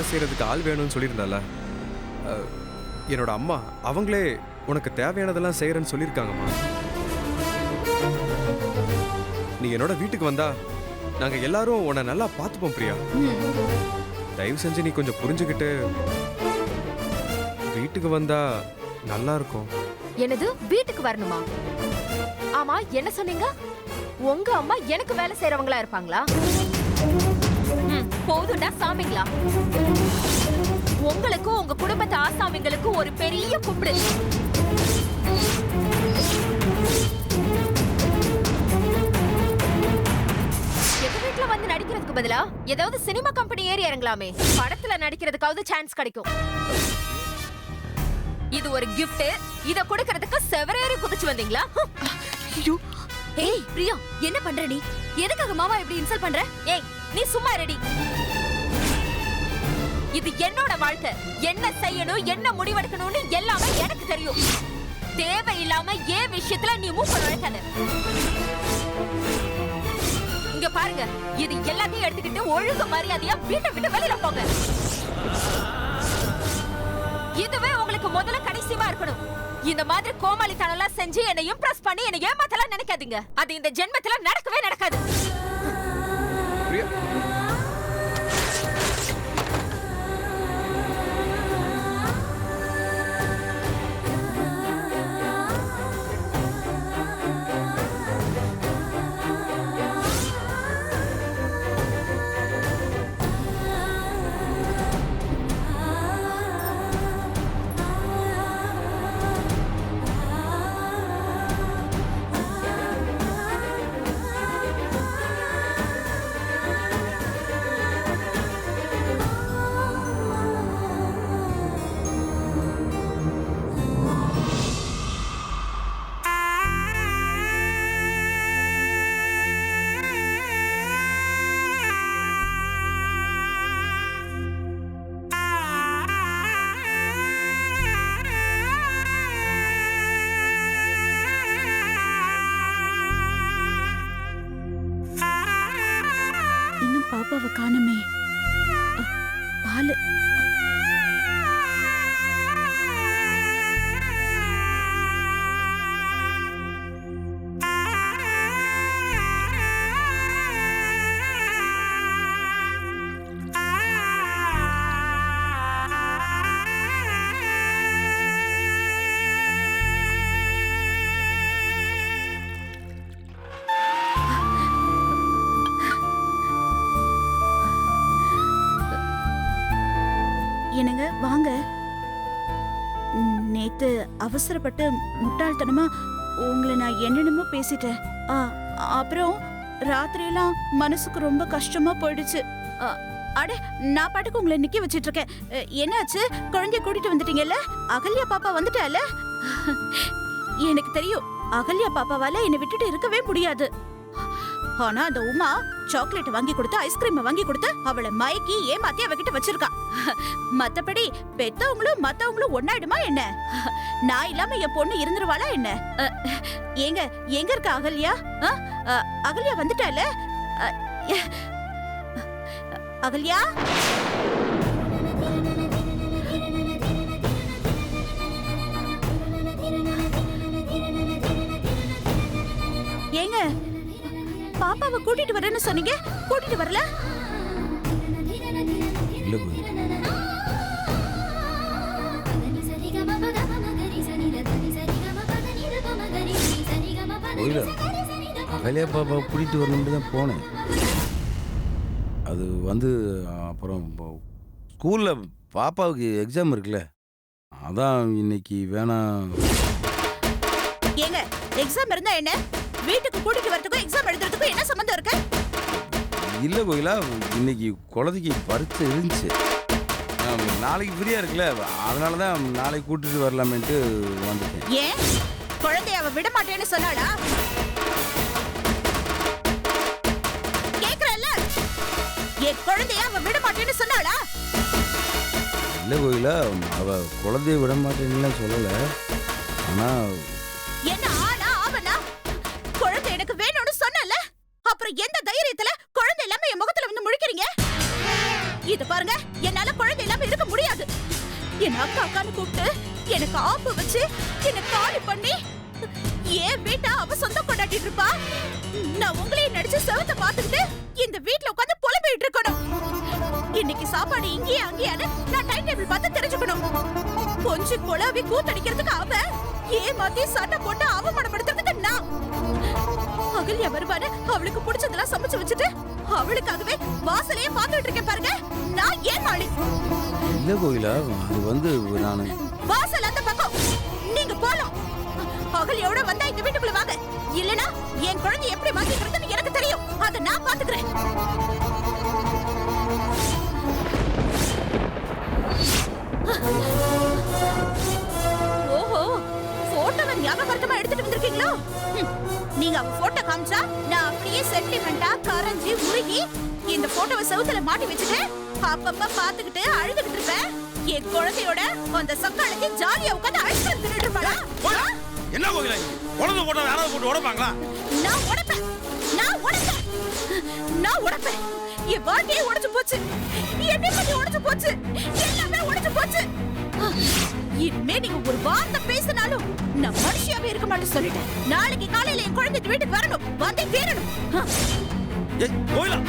வேலை செய்யறதுக்கு ஆள் வேணும்னு சொல்லியிருந்தால, என்னோட அம்மா அவங்களே உனக்கு தேவையானதெல்லாம் செய்யறேன்னு சொல்லியிருக்காங்கம்மா. நீ என்னோட வீட்டுக்கு வந்தா நாங்க எல்லாரும் உன்னை நல்லா பார்த்துப்போம் பிரியா. தயவு செஞ்சு நீ கொஞ்சம் புரிஞ்சுக்கிட்டு வீட்டுக்கு வந்தா நல்லா இருக்கும். என்னது வீட்டுக்கு வரணுமா? ஆமா, என்ன சொன்னீங்க? உங்க அம்மா எனக்கு வேலை செய்யறவங்களா இருப்பாங்களா? போதுண்டா சாமிங்களா. உங்களுக்கும் உங்க குடும்பத்து ஆசாமிங்களுக்கும் ஒரு பெரிய கும்பிடு. எங்க வீட்டுல வந்து நடிக்கிறதுக்கு பதிலா ஏதாவது சினிமா கம்பெனி ஏறி இறங்கலாமே. படத்துல நடிக்கிறதுக்காவது சான்ஸ் கிடைக்கும். இது ஒரு கிஃப்ட். இத கொடுக்கிறதுக்கு செவரேறி குதிச்சு வந்தீங்களா? ஐயோ, ஏய் பிரியா, என்ன பண்ற நீ? எதுக்காக மாமா இப்படி இன்சல்ட் பண்ற? ஏய் நீ சும்மா ரெடி. இது என்னோட வாழ்க்கை. என்ன செய்யணும், என்ன முடிவெடுக்கணும்னு எல்லாமே எனக்கு தெரியும். தேவையில்லாம ஏன் விஷயத்துல நீ மூக்க நுழைக்காத. இங்க பாருங்க, இது எல்லாத்தையும் எடுத்துக்கிட்டு ஒழுங்கு மரியாதையா வீட்டை விட்டு வெளியில போங்க. இதுவே உங்களுக்கு முதல்ல கடைசியமா இருக்கணும். இந்த மாதிரி கோமாளித்தனம்லாம் செஞ்சு என்னை இம்ப்ரெஸ் பண்ணி என்னை ஏமாத்தலாம் நினைக்காதீங்க. அது இந்த ஜென்மத்துல நடக்கவே நடக்காது. பாப்பாவை காணுமே. பாலு என்னங்க வாங்க. நேத்து அவசரப்பட்டு முட்டாள்தனமா உங்களை நான் என்னென்னமோ பேசிட்டேன். அப்புறம் ராத்திரியெல்லாம் மனசுக்கு ரொம்ப கஷ்டமா போயிடுச்சு. அட, நான் பாட்டுக்கு உங்களை நிக்க வச்சிட்டு இருக்கேன். என்னாச்சு? குழந்தைய கூட்டிட்டு வந்துட்டீங்கல்ல? அகல்யா பாப்பா வந்துட்டால? எனக்கு தெரியும், அகல்யா பாப்பாவால என்னை விட்டுட்டு இருக்கவே முடியாது. ஆனா அந்த உமா சாக்லேட் வாங்கி கொடுத்து, ஐஸ்கிரீம் வாங்கி கொடுத்து அவளை மயக்கி ஏமாத்தி அவகிட்ட வச்சிருக்கா. மத்தபடி பெத்தவங்களும் மத்தவங்களும் ஒன்னாயிடுமா என்ன? நான் இல்லாம என் பொண்ணு இருந்துருவாளா என்ன? எங்க எங்க இருக்க அகல்யா? அகல்யா வந்துட்டால? அகல்யா, ஏங்க பாப்பாவை கூட்டிட்டு வரேன்னு சொன்னீங்க, கூட்டிட்டு வரல? அகல்யா பாப்பா கூட்டிட்டு வரணும்னு தான் போனேன். அது வந்து அப்புறம் ஸ்கூல்ல பாப்பாவுக்கு எக்ஸாம் இருக்குல்ல, அதான் இன்னைக்கு வேணாம். ஏங்க எக்ஸாம் இருந்தா என்ன? வீட்டுக்கு கூட்டிட்டு வரதுக்கும் எக்ஸாம் எழுதுறதுக்கும் என்ன சம்பந்தம் இருக்கு? இல்ல கோயிலா, இன்னைக்கு குழந்தைக்கு பரீட்சை இருந்துச்சு. நாளைக்கு ஃப்ரீயா இருக்குல்ல, அதனாலதான் நாளைக்கு கூட்டிட்டு வரலாமேன்ட்டு வந்துட்டேன். ஏன் குழந்தைய அவ விட மாட்டேன்னு சொன்னாளா? கேக்குறல்ல, என் குழந்தைய அவ விட மாட்டேன்னு சொன்னாளா? இல்ல கோயிலா, அவ குழந்தைய விட மாட்டேன்னு சொல்லல. ஆனா என்ன ஆனா ஆவனா? குழந்தை எனக்கு வேணும்னு சொன்னல, அப்புறம் எந்த தைரியத்துல குழந்தை இல்லாம என் முகத்துல வந்து முழிக்கிறீங்க? இது பாருங்க, என்னால குழந்தை வேண்டான்னு கூப்பிட்டு எனக்கு ஆப்பு வச்சு என்ன காலி பண்ணி ஏன் வீட்டை அவ சொந்தம் கொண்டாடிட்டு இருப்பா. நான் உங்களையும் நடிச்சு செவத்தை பார்த்துக்கிட்டு இந்த வீட்ல உட்காந்து புலம்பிட்டு இருக்கணும். இன்னைக்கு சாப்பாடு இங்கேயே அங்கேயான்னு நான் டைம் டேபிள் பார்த்து தெரிஞ்சுக்கணும். கொஞ்சம் குழாவி கூத்தடிக்கிறதுக்கு அவ ஏமாத்தி சண்டை போட்டு அவமானப்படுத்துறதுக்கு நான். அகல்யா வருவான்னு அவளுக்கு பிடிச்சதெல்லாம் சமைச்சு வச்சுட்டு அவளுக்காகவே வாசலையே பார்த்துட்டு இருக்கேன் பாருங்க. நான் ஏன் நாளி இல்ல கோகிலா, அது நானு வாசல் அந்த பக்கம் நீங்க போலாம். அகல்யோட வந்தா இந்த வீட்டுக்குள்ள வாங்க. இல்லனா என் குழந்தை எப்படி மாத்திக்கிறதுன்னு எனக்கு தெரியும். அதை நான் பாத்துக்கிறேன். ஓஹோ, போட்டோவை ஞாபகார்த்தமா எடுத்துட்டு வந்திருக்கீங்களா? நீங்க அவ போட்டோ காமிச்சா நான் அப்படியே சென்டிமெண்டா கரைஞ்சி உருகி இந்த போட்டோவை செவுத்துல மாட்டி வச்சுட்டு அப்பப்ப பாத்துக்கிட்டு அழுதுகிட்டு இருப்பேன். என் குழந்தையோட அந்த சக்காலத்தை ஜாலியா உட்காந்து அழுத்து தின்னுட்டு இருப்பாளா? என்ன கோகிலா, குழந்தை போட்டா யாராவது போட்டு உடைப்பாங்களா? நான் உடைப்பேன். என் வாழ்க்கையே உடைச்சு போச்சு. என்னை பத்தி உடைச்சு போச்சு. எல்லாமே உடைச்சு போச்சு. இனிமே நீங்க ஒரு வார்த்தை பேசினாலும் நான் மனுஷியாவே இருக்க மாட்டேன்னு சொல்லிட்டேன். நாளைக்கு காலையில என் குழந்தை வீட்டுக்கு வரணும். வந்து தீரணும். ஏய் கோகிலா,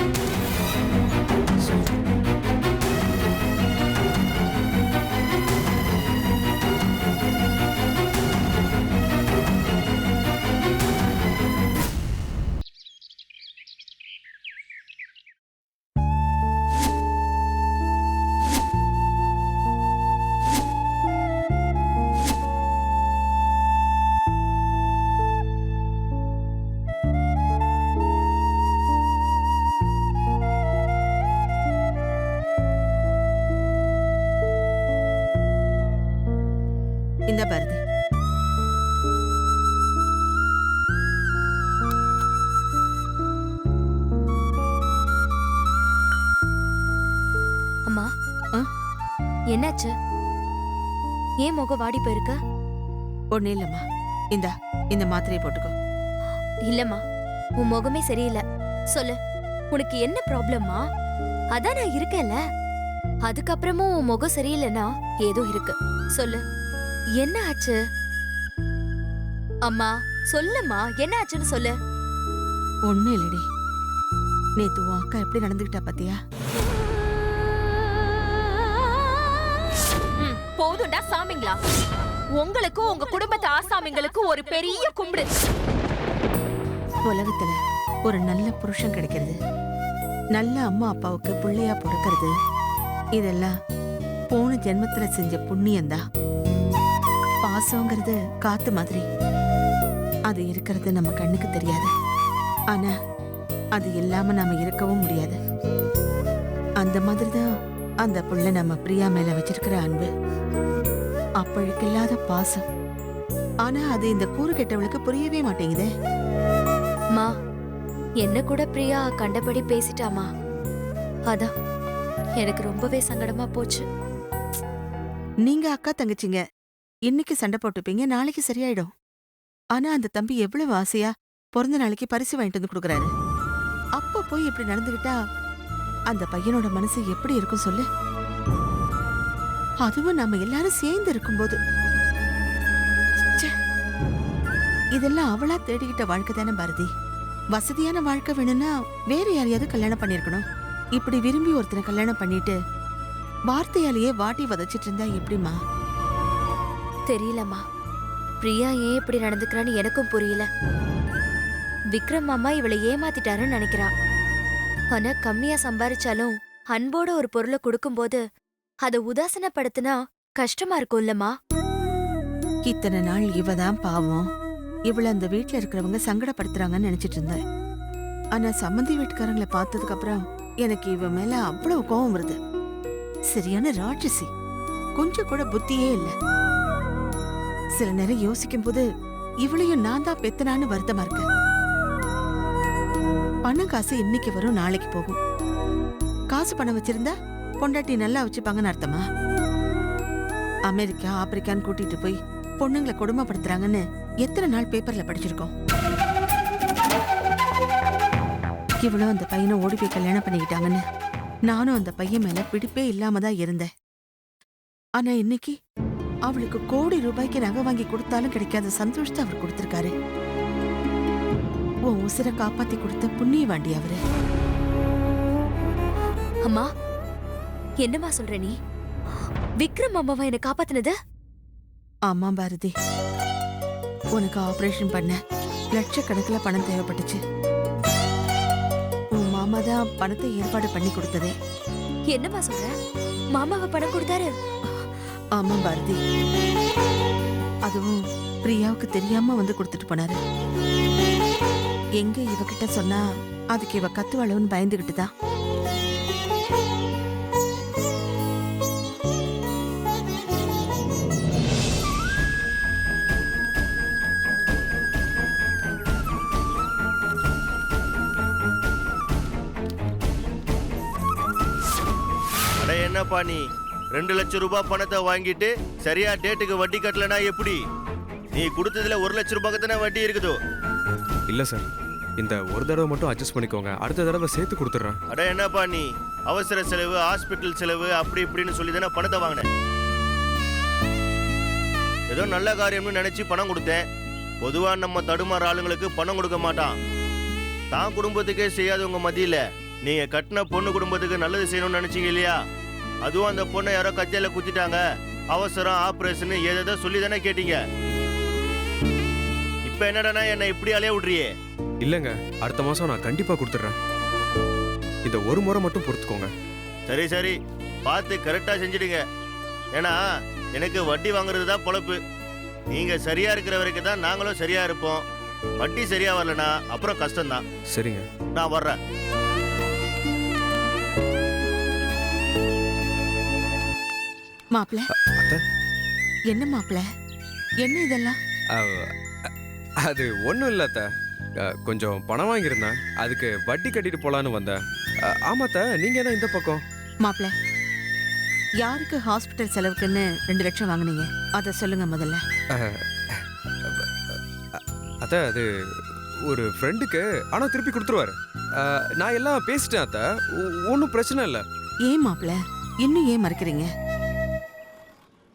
இந்த பாரதி, அம்மா என்னாச்சு? ஏன் முகம் வாடி போயிருக்க? ஒண்ணு இல்லம்மா. இந்த மாத்திரையை போட்டுக்கோ. இல்லம்மா, உன் முகமே சரியில்லை. சொல்லு, உனக்கு என்ன ப்ராப்ளம்மா? அதான் நான் இருக்கேன்ல. அதுக்கப்புறமும் உன் முகம் சரியில்லைன்னா ஏதோ இருக்கு. சொல்லு, என்ன ஆச்சு? அம்மா சொல்லுமா, என்ன ஆச்சுன்னு சொல்லு. ஒண்ணு இல்லடி, நேத்து உன் அக்கா எப்படி நடந்துகிட்டா பாத்தியா? போதும்டா சாமிங்களா. உங்களுக்கு உங்க குடும்பத்து ஆசாமிங்களுக்கு ஒரு பெரிய கும்பிடு. உலகத்துல ஒரு நல்ல புருஷன் கிடைக்கிறது, நல்ல அம்மா அப்பாவுக்கு பிள்ளையா பிறக்கிறது, இதெல்லாம் போன ஜென்மத்துல செஞ்ச புண்ணியம்தான். பாசங்கிறது காத்து மாதிரி, அது இருக்கிறது நம்ம கண்ணுக்கு தெரியாது. ஆனா அது இல்லாம நாம இருக்கவும் முடியாது. அந்த மாதிரிதான் அந்த புள்ள நம்ம பிரியா மேல வச்சிருக்கிற அன்பு. அப்பழுக்கில்லாத பாசம். ஆனா அது இந்த கூறு கெட்டவளுக்கு புரியவே மாட்டேங்குதே. மா, என்ன கூட பிரியா கண்டபடி பேசிட்டாமா. அதான் எனக்கு ரொம்பவே சங்கடமா போச்சு. நீங்க அக்கா தங்கச்சிங்க, இன்னைக்கு சண்டை போட்டுப்பீங்க, நாளைக்கு சரியாயிடும். ஆனா அந்த தம்பி எவ்வளவு ஆசையா பிறந்த நாளைக்கு பரிசு வாங்கிட்டு வந்து கொடுக்குறாரு. அப்ப போய் இப்படி நடந்துகிட்டா அந்த பையனோட மனசு எப்படி இருக்கும் சொல்லு? அதுவும் நம்ம எல்லாரும் சேர்ந்து இருக்கும்போது. ச்சே, இதெல்லாம் அவளா தேடிக்கிட்ட வாழ்க்கை தானே பாரதி. வசதியான வாழ்க்கை வேணும்னா வேற யாரையாவது கல்யாணம் பண்ணிருக்கணும். இப்படி விரும்பி ஒருத்தனை கல்யாணம் பண்ணிட்டு வார்த்தையாலேயே வாட்டி வதச்சிட்டு இருந்தா எப்படிமா? தெரியலம்மா, பிரியா ஏன் இப்படி நடந்துக்கிறான்னு எனக்கும் புரியல. விக்ரம் மாமா இவளை ஏமாத்திட்டாருன்னு நினைக்கிறா. ஆனா கம்மியா சம்பாரிச்சாலும் அன்போட ஒரு பொருளை கொடுக்கும்போது அதை உதாசனப்படுத்தினா கஷ்டமா இருக்கும் இல்லம்மா? இத்தனை நாள் இவதான் பாவம், இவள அந்த வீட்டுல இருக்கிறவங்க சங்கடப்படுத்துறாங்கன்னு நினைச்சிட்டு இருந்தேன். ஆனா சம்மந்தி வீட்டுக்காரங்களை பார்த்ததுக்கு அப்புறம் எனக்கு இவ மேல அவ்வளவு கோபம் வருது. சரியான ராட்சசி, கொஞ்சம் கூட புத்தியே இல்ல. சில நேரம் யோசிக்கும் போது இவளையும் நான் தான் பெத்தனான்னு வருத்தமா இருக்கு. பணம் காசு இன்னைக்கு வரும், நாளைக்கு போகும். காசு பணம் வச்சிருந்தா பொண்டாட்டி நல்லா வச்சுப்பாங்கன்னு அர்த்தமா? அமெரிக்கா ஆப்பிரிக்கான்னு கூட்டிட்டு போய் பொண்ணுங்களை கொடுமைப்படுத்துறாங்கன்னு எத்தனை நாள் பேப்பர்ல படிச்சிருக்கோம். இவ்வளவு அந்த பையனை ஓடி போய் கல்யாணம் பண்ணிக்கிட்டாங்கன்னு நானும் அந்த பையன் மேல பிடிப்பே இல்லாம தான் இருந்தேன். ஆனா இன்னைக்கு அவளுக்கு கோடி ரூபாய்க்கு நகை வாங்கி கொடுத்தாலும் கிடைக்காத சந்தோஷத்தை அவர் கொடுத்திருக்காரு. உன் உசிரை காப்பாத்தி கொடுத்த புண்ணியவாண்டி அவரு. அம்மா என்னம்மா சொல்ற நீ? விக்ரம் அம்மாவா என்ன காப்பாத்தினது? ஆமா பாரதி, உனக்கு ஆபரேஷன் பண்ண லட்சக்கணக்கில் பணம் தேவைப்பட்டுச்சு. உன் மாமா தான் பணத்தை ஏற்பாடு பண்ணி கொடுத்ததே. என்னம்மா சொல்ற? மாமாவை பணம் கொடுத்தாரு? ஆமா பாரதி, அதுவும் பிரியாவுக்கு தெரியாம வந்து கொடுத்துட்டு போனாரு. எங்க இவகிட்ட சொன்னா அதுக்கு இவ கத்துவாளவன்னு பயந்துகிட்டு தான். அட என்னப்பா நீ 2 லட்சம் ரூபாய் பணத்தை வாங்கிட்டு சரியா டேட்டுக்கு வட்டி கட்டலனா எப்படி? நீ கொடுத்ததுல 1 லட்சம் ரூபாய்க்கு தானே வட்டி இருக்குதோ? இல்ல சார், இந்த ஒரு தடவை மட்டும் அட்ஜஸ்ட் பண்ணிக்கோங்க, அடுத்த தடவை சேர்த்து கொடுத்துட்றேன். அட என்னப்பா நீ அவசர செலவு, ஹாஸ்பிட்டல் செலவு அப்படி இப்படின்னு சொல்லி தானே பணத்தை வாங்கினேன். ஏதோ நல்ல காரியம்னு நினைச்சு பணம் கொடுத்தேன். பொதுவா நம்ம தடுமாற ஆளுங்களுக்கு பணம் கொடுக்க மாட்டான். தான் குடும்பத்துக்கே செய்யாதவங்க மத்தியில நீங்க கட்டின பொண்ணு குடும்பத்துக்கு நல்லது செய்யணும்னு நினைச்சீங்க இல்லையா? அதுவும் அந்த பொண்ணை யாரோ கத்தியில குத்திட்டாங்க, அவசரம், ஆபரேஷன் ஏதோ சொல்லி தானே கேட்டீங்க. இப்ப என்னடா என்னை இப்படி அலைய விடுறியே? இல்லைங்க, அடுத்த மாசம் நான் கண்டிப்பா கொடுத்துட்றேன். இந்த ஒரு முறை மட்டும் பொறுத்துக்கோங்க. சரி சரி, பார்த்து கரெக்டா செஞ்சிடுங்க. ஏன்னா எனக்கு வட்டி வாங்குறது தான் பொழப்பு. நீங்க சரியா இருக்கிற வரைக்கும் தான் நாங்களும் சரியா இருப்போம். வட்டி சரியா வரலனா அப்புறம் கஷ்டம்தான். சரிங்க, நான் வர்றேன். மாப்பிள, அத்தை, என்ன மாப்பிள, என்ன இதெல்லாம்? அது ஒன்றும் இல்லை அத்தை. கொஞ்சம் பணம் வாங்கியிருந்தேன், அதுக்கு வட்டி கட்டிட்டு போலான்னு வந்தேன். ஆமாத்த, நீங்க என்ன இந்த பக்கம்? மாப்பிள, யாருக்கு ஹாஸ்பிட்டல் செலவுக்குன்னு 2 லட்சம் வாங்குனீங்க அத சொல்லுங்க முதல்ல. அத்தை, அது ஒரு ஃப்ரெண்டுக்கு, ஆனா திருப்பி கொடுத்துருவாரு. நான் எல்லாம் பேசிட்டேன் அத்தை, ஒன்றும் பிரச்சனை இல்லை. ஏன் மாப்பிள, இன்னும் ஏன் மறைக்கிறீங்க?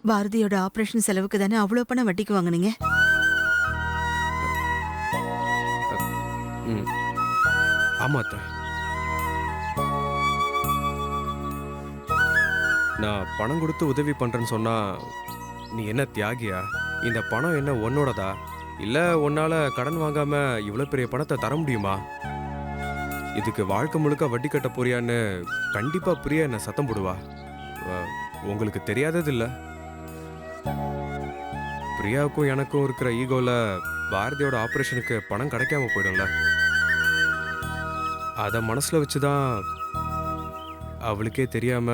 பாரதியோட ஆபரேஷன் செலவுக்கு தானே அவ்வளவு பணம் வட்டிக்கு வாங்குனீங்க. ஆமா அத்தை, நான் பணம் கொடுத்து உதவி பண்றேன்னு சொன்னா நீ என்ன தியாகியா? இந்த பணம் என்ன உன்னோடதா? இல்ல உன்னால கடன் வாங்காம இவ்வளவு பெரிய பணத்தை தர முடியுமா? இதுக்கு வாழ்க்கை முழுக்க வட்டி கட்ட போறியான்னு கண்டிப்பா பிரியா என்ன சத்தம் போடுவா. உங்களுக்கு தெரியாதது இல்ல, பிரியாவுக்கும் எனக்கும் இருக்கிற ஈகோல பாரதியோட ஆபரேஷனுக்கு பணம் கிடைக்காம போயிடும்ல. அத மனசுல வச்சுதான் அவளுக்கே தெரியாம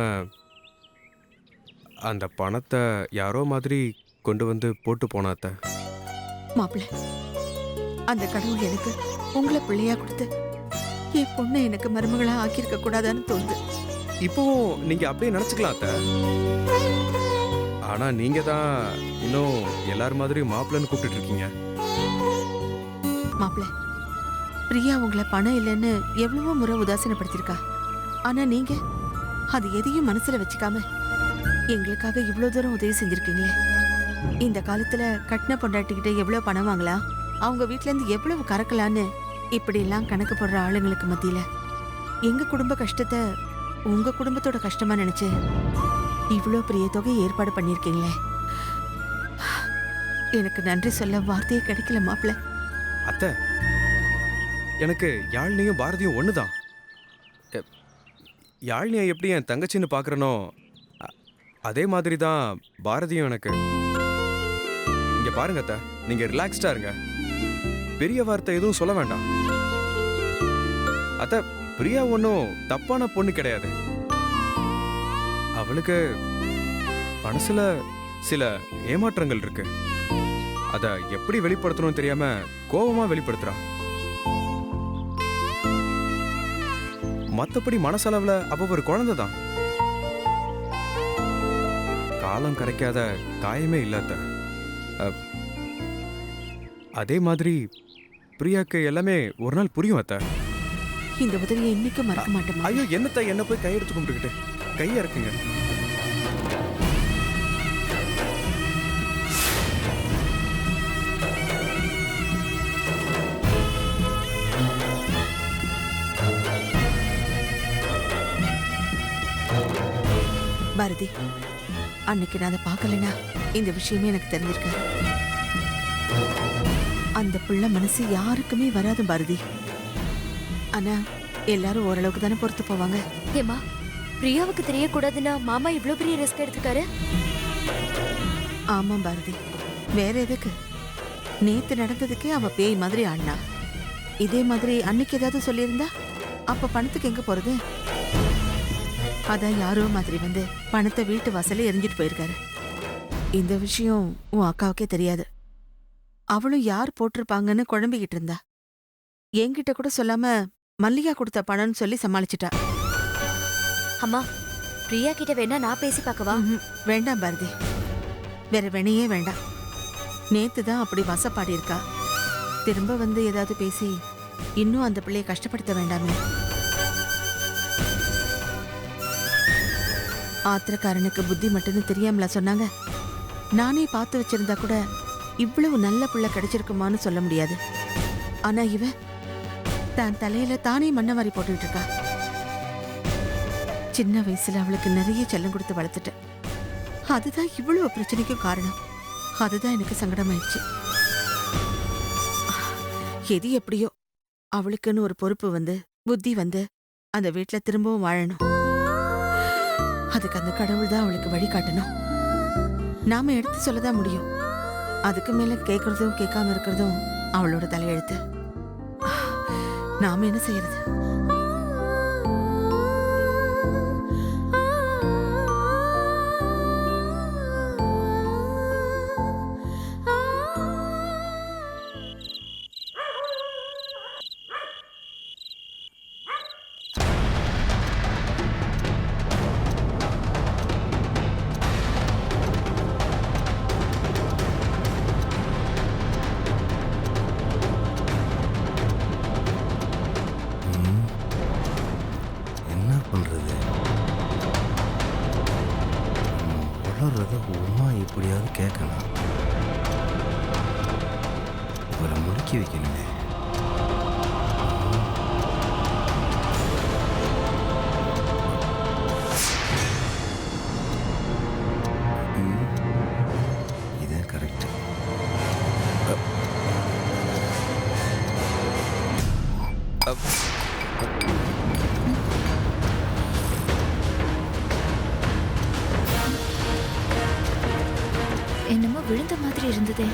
அந்த பணத்தை யாரோ மாதிரி கொண்டு வந்து போட்டு போனாத்த. மாப்பிள, அந்த கடவுள் எனக்கு உங்களை பிள்ளையா கொடுத்து என் பொண்ணை எனக்கு மருமகளா ஆக்கியிருக்க கூடாதான்னு தோணுது. இப்போவும் நீங்க அப்படியே நினைச்சுக்கலாம் அத்த. ஆனா நீங்க தான் இன்னும் எல்லாரும் மாதிரி மாப்பிள்ளைன்னு கூப்பிட்டு இருக்கீங்க. மாப்பிள, பிரியா உங்களை பணம் இல்லைன்னு எவ்வளவோ முறை உதாசீனப்படுத்திருக்கா. ஆனா நீங்க அது எதையும் மனசுல வச்சுக்காம எங்களுக்காக இவ்வளவு தூரம் உதவி செஞ்சிருக்கீங்களே. இந்த காலத்துல கட்டின பொண்டாட்டிக்கிட்ட எவ்வளவு பணம் வாங்கலாம், அவங்க வீட்டுல இருந்து எவ்வளவு கறக்கலான்னு இப்படி எல்லாம் கணக்கு போடுற ஆளுங்களுக்கு மத்தியில எங்க குடும்ப கஷ்டத்தை உங்க குடும்பத்தோட கஷ்டமா நினைச்சு இவ்வளவு பெரிய தொகை ஏற்பாடு பண்ணிருக்கீங்களே. எனக்கு நன்றி சொல்ல வார்த்தையே கிடைக்கல மாப்பிள. அத்தை, எனக்கு யாழ்னியும் பாரதியும் ஒண்ணுதான். யாழ்னியை எப்படி என் தங்கச்சின்னு பாக்குறனோ அதே மாதிரி தான் பாரதியும் எனக்கு. இங்க பாருங்க அத்தை, நீங்க ரிலாக்ஸ்டா இருங்க, பெரிய வார்த்தை எதுவும் சொல்ல வேண்டாம். அத்தை, பிரியா ஒன்றும் தப்பான பொண்ணு கிடையாது. அவளுக்கு மனசுல சில ஏமாற்றங்கள் இருக்கு. அத எப்படி வெளிப்படுத்தணும் தெரியாம கோபமா வெளிப்படுத்துறா. மத்தபடி மனசளவுல அவ ஒரு குழந்தை தான். காலம் கரைக்காத காயமே இல்லாத. அதே மாதிரி பிரியாக்கு எல்லாமே ஒரு நாள் புரியும் அத்த. இந்த உதவியை என்னைக்கும் மறக்க மாட்டேன். ஐயோ, என்னத்த என்ன போய் கையெடுத்து கும்பிட்டுக்கிட்டு கையா இருக்குங்க. பாரதி, அன்னைக்கு நான் அதை பார்க்கலனா இந்த விஷயமே எனக்கு தெரிஞ்சிருக்காரு. அந்த பிள்ளை மனசு யாருக்குமே வராது பாரதி. ஆனா எல்லாரும் ஓரளவுக்கு தானே பொறுத்து போவாங்க. ஏமா, பிரியாவுக்கு தெரியக்கூடாதுன்னா மாமா இவ்ளோ பெரிய ரிஸ்க் எடுத்துக்காரு. ஆமா பாரதி, வேற எதுக்கு? நேத்து நடந்ததுக்கே அவ பேய் மாதிரி ஆடினா. இதே மாதிரி அன்னைக்கு ஏதாவது சொல்லியிருந்தா அப்ப பணத்துக்கு எங்க போறது? அதான் யாரோ மாதிரி வந்து பணத்தை வீட்டு வாசல்ல எரிஞ்சிட்டு போயிருக்காரு. இந்த விஷயம் உன் அக்காவுக்கே தெரியாது. அவளும் யார் போட்டிருப்பாங்கன்னு குழம்பிக்கிட்டு இருந்தா. என்கிட்ட கூட சொல்லாம மல்லிகா கொடுத்த பணம்னு சொல்லி சமாளிச்சிட்டா. அம்மா, பிரியா கிட்ட வேணா நான் பேசி பார்க்கவா? வேண்டாம் பாரதி, வேற வினையே வேண்டாம். நேத்து தான் அப்படி வசப்பாடி இருக்கா. திரும்ப வந்து ஏதாவது பேசி இன்னும் அந்த பிள்ளைய கஷ்டப்படுத்த வேண்டாமே. ஆத்திரக்காரனுக்கு புத்தி மட்டும்னு தெரியாமல சொன்னாங்க. நானே பார்த்து வச்சிருந்தா கூட இவ்வளவு நல்ல பிள்ளை கிடைச்சிருக்குமான்னு சொல்ல முடியாது. ஆனா இவ தான் தலையில தானே மண்ணவாரி போட்டுட்டு இருக்கா. சின்ன வயசுல அவளுக்கு நிறைய செல்லம் கொடுத்து வளர்த்துட்டேன். அதுதான் இவ்வளவு பிரச்சனைக்கும் காரணம். அதுதான் எனக்கு சங்கடமாயிடுச்சு. எது எப்படியோ அவளுக்குன்னு ஒரு பொறுப்பு வந்து புத்தி வந்து அந்த வீட்டுல திரும்பவும் வாழணும். அதுக்கு அந்த கடவுள் தான் அவளுக்கு வழி காட்டணும். நாம எடுத்து சொல்லதான் முடியும். அதுக்கு மேல கேட்கறதும் கேட்காம இருக்கிறதும் அவளோட தலையெழுத்து. நாம என்ன செய்யறது? என்ன பண்றது? வளர்றத உமா எப்படியாவது கேட்கலாம். இவரை முடுக்கி வைக்கணுமே. இதான் கரெக்ட். என்னமோ விழுந்த மாதிரி இருந்ததே.